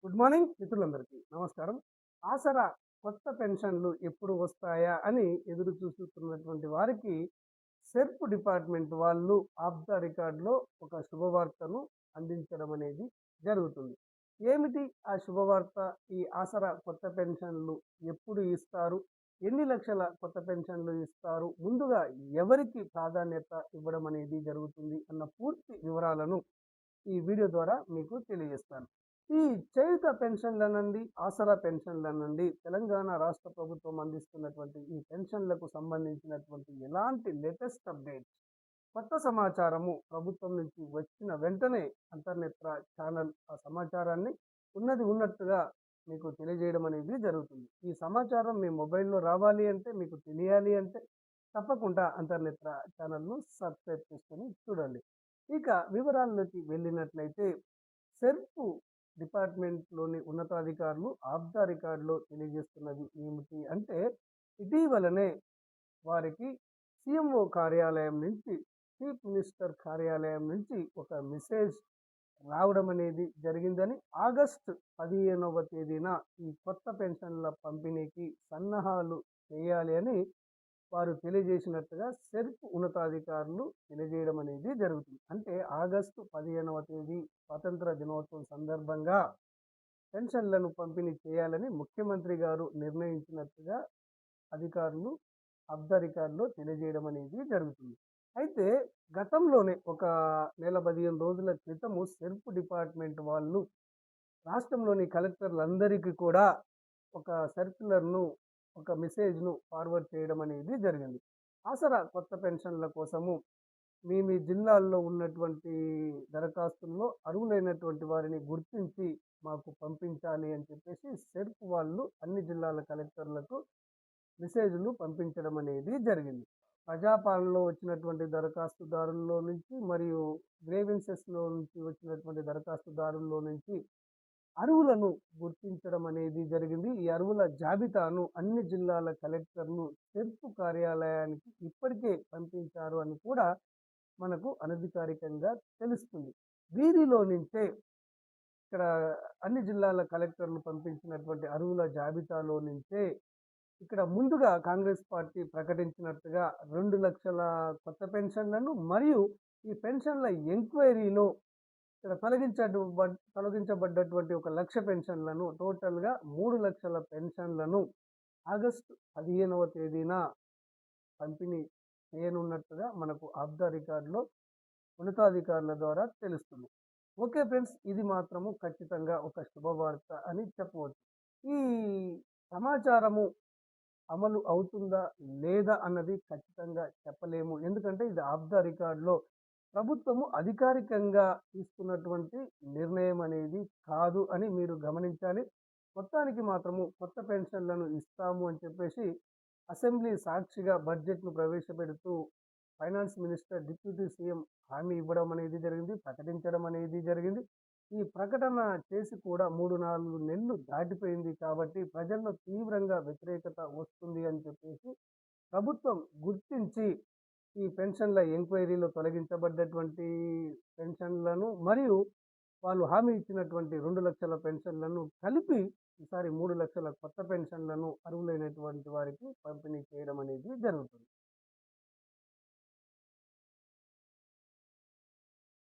Good morning మిత్రులందరికీ నమస్కారం. ఆసరా కొత్త పెన్షన్లు ఎప్పుడు వస్తాయా అని ఎదురు చూస్తున్నటువంటి వారికి సెర్ప్ డిపార్ట్మెంట్ వాళ్ళు ఆఫ్ ద రికార్డ్లో ఒక శుభవార్తను అందించడం అనేది జరుగుతుంది. ఏమిటి ఆ శుభవార్త? ఈ ఆసరా కొత్త పెన్షన్లు ఎప్పుడు ఇస్తారు, ఎన్ని లక్షల కొత్త పెన్షన్లు ఇస్తారు, ముందుగా ఎవరికి ప్రాధాన్యత ఇవ్వడం అనేది జరుగుతుంది అన్న పూర్తి వివరాలను ఈ వీడియో ద్వారా మీకు తెలియజేస్తాను. ఈ చేయుత పెన్షన్లనండి, ఆసరా పెన్షన్లనండి, తెలంగాణ రాష్ట్ర ప్రభుత్వం అందిస్తున్నటువంటి ఈ పెన్షన్లకు సంబంధించినటువంటి ఎలాంటి లేటెస్ట్ అప్డేట్స్, కొత్త సమాచారము ప్రభుత్వం నుంచి వచ్చిన వెంటనే అంతర్నేత్ర ఛానల్ ఆ సమాచారాన్ని ఉన్నది ఉన్నట్టుగా మీకు తెలియజేయడం అనేది జరుగుతుంది. ఈ సమాచారం మీ మొబైల్లో రావాలి అంటే, మీకు తెలియాలి అంటే తప్పకుండా అంతర్నేత్ర ఛానల్ను సబ్స్క్రైబ్ చేసుకొని చూడండి. ఇక వివరాల్లోకి వెళ్ళినట్లయితే, సెర్ప్ డిపార్ట్మెంట్లోని ఉన్నతాధికారులు ఆఫ్ ద రికార్డులో తెలియజేస్తున్నది ఏమిటి అంటే, ఇటీవలనే వారికి సీఎంఓ కార్యాలయం నుంచి, చీఫ్ మినిస్టర్ కార్యాలయం నుంచి ఒక మెసేజ్ రావడం అనేది జరిగిందని, ఆగస్టు 15వ తేదీన ఈ కొత్త పెన్షన్ల పంపిణీకి సన్నాహాలు చేయాలి అని వారు తెలియజేసినట్టుగా సెర్ప్ ఉన్నతాధికారులు తెలియజేయడం అనేది జరుగుతుంది. అంటే ఆగస్టు 15వ తేదీ స్వాతంత్ర దినోత్సవం సందర్భంగా పెన్షన్లను పంపిణీ చేయాలని ముఖ్యమంత్రి గారు నిర్ణయించినట్టుగా అధికారులు ఆఫ్ ద రికార్డులో తెలియజేయడం అనేది జరుగుతుంది. అయితే గతంలోనే ఒక నెల 15 రోజుల క్రితము సెర్ప్ డిపార్ట్మెంట్ వాళ్ళు రాష్ట్రంలోని కలెక్టర్లందరికీ కూడా ఒక సర్క్యులర్ను, ఒక మెసేజ్ను ఫార్వర్డ్ చేయడం అనేది జరిగింది. ఆసరా కొత్త పెన్షన్ల కోసము మీ మీ జిల్లాల్లో ఉన్నటువంటి దరఖాస్తుల్లో అర్హులైనటువంటి వారిని గుర్తించి మాకు పంపించాలి అని చెప్పేసి సెర్ప్ వాళ్ళు అన్ని జిల్లాల కలెక్టర్లకు మెసేజ్లు పంపించడం అనేది జరిగింది. ప్రజాపాలనలో వచ్చినటువంటి దరఖాస్తుదారుల్లో నుంచి మరియు గ్రేవెన్సెస్లో నుంచి వచ్చినటువంటి దరఖాస్తుదారుల్లో నుంచి అర్హులను గుర్తించడం అనేది జరిగింది. ఈ అర్హుల జాబితాను అన్ని జిల్లాల కలెక్టర్లు సెర్ప్ కార్యాలయానికి ఇప్పటికే పంపించారు అని కూడా మనకు అనధికారికంగా తెలుస్తుంది. వీరిలో నుంచే ఇక్కడ అన్ని జిల్లాల కలెక్టర్లు పంపించినటువంటి అర్హుల జాబితాలో నుంచే ఇక్కడ ముందుగా కాంగ్రెస్ పార్టీ ప్రకటించినట్టుగా 2 లక్షల కొత్త పెన్షన్లను మరియు ఈ పెన్షన్ల ఎంక్వైరీలో ఇక్కడ తొలగించబడ్డటువంటి 1 లక్ష పెన్షన్లను, టోటల్గా 3 లక్షల పెన్షన్లను ఆగస్టు 15వ తేదీన పంపిణీ చేయనున్నట్టుగా మనకు ఆఫ్ ద రికార్డులో ఉన్నతాధికారుల ద్వారా తెలుస్తుంది. ఓకే ఫ్రెండ్స్, ఇది మాత్రము ఖచ్చితంగా ఒక శుభవార్త అని చెప్పవచ్చు. ఈ సమాచారము అమలు అవుతుందా లేదా అన్నది ఖచ్చితంగా చెప్పలేము. ఎందుకంటే ఇది ఆఫ్ ద రికార్డులో ప్రభుత్వము అధికారికంగా తీసుకున్నటువంటి నిర్ణయం అనేది కాదు అని మీరు గమనించాలి. మొత్తానికి మాత్రము కొత్త పెన్షన్లను ఇస్తాము అని చెప్పేసి అసెంబ్లీ సాక్షిగా బడ్జెట్ను ప్రవేశపెడుతూ ఫైనాన్స్ మినిస్టర్, డిప్యూటీ సీఎం హామీ ఇవ్వడం అనేది జరిగింది, ప్రకటించడం అనేది జరిగింది. ఈ ప్రకటన చేసి కూడా 3-4 నెలలు దాటిపోయింది కాబట్టి ప్రజల్లో తీవ్రంగా వ్యతిరేకత వస్తుంది అని చెప్పేసి ప్రభుత్వం గుర్తించి ఈ పెన్షన్ల ఎంక్వైరీలో తొలగించబడ్డటువంటి పెన్షన్లను మరియు వాళ్ళు హామీ ఇచ్చినటువంటి 2 లక్షల పెన్షన్లను కలిపి ఈసారి 3 లక్షల కొత్త పెన్షన్లను అర్హులైనటువంటి వారికి పంపిణీ చేయడం అనేది జరుగుతుంది.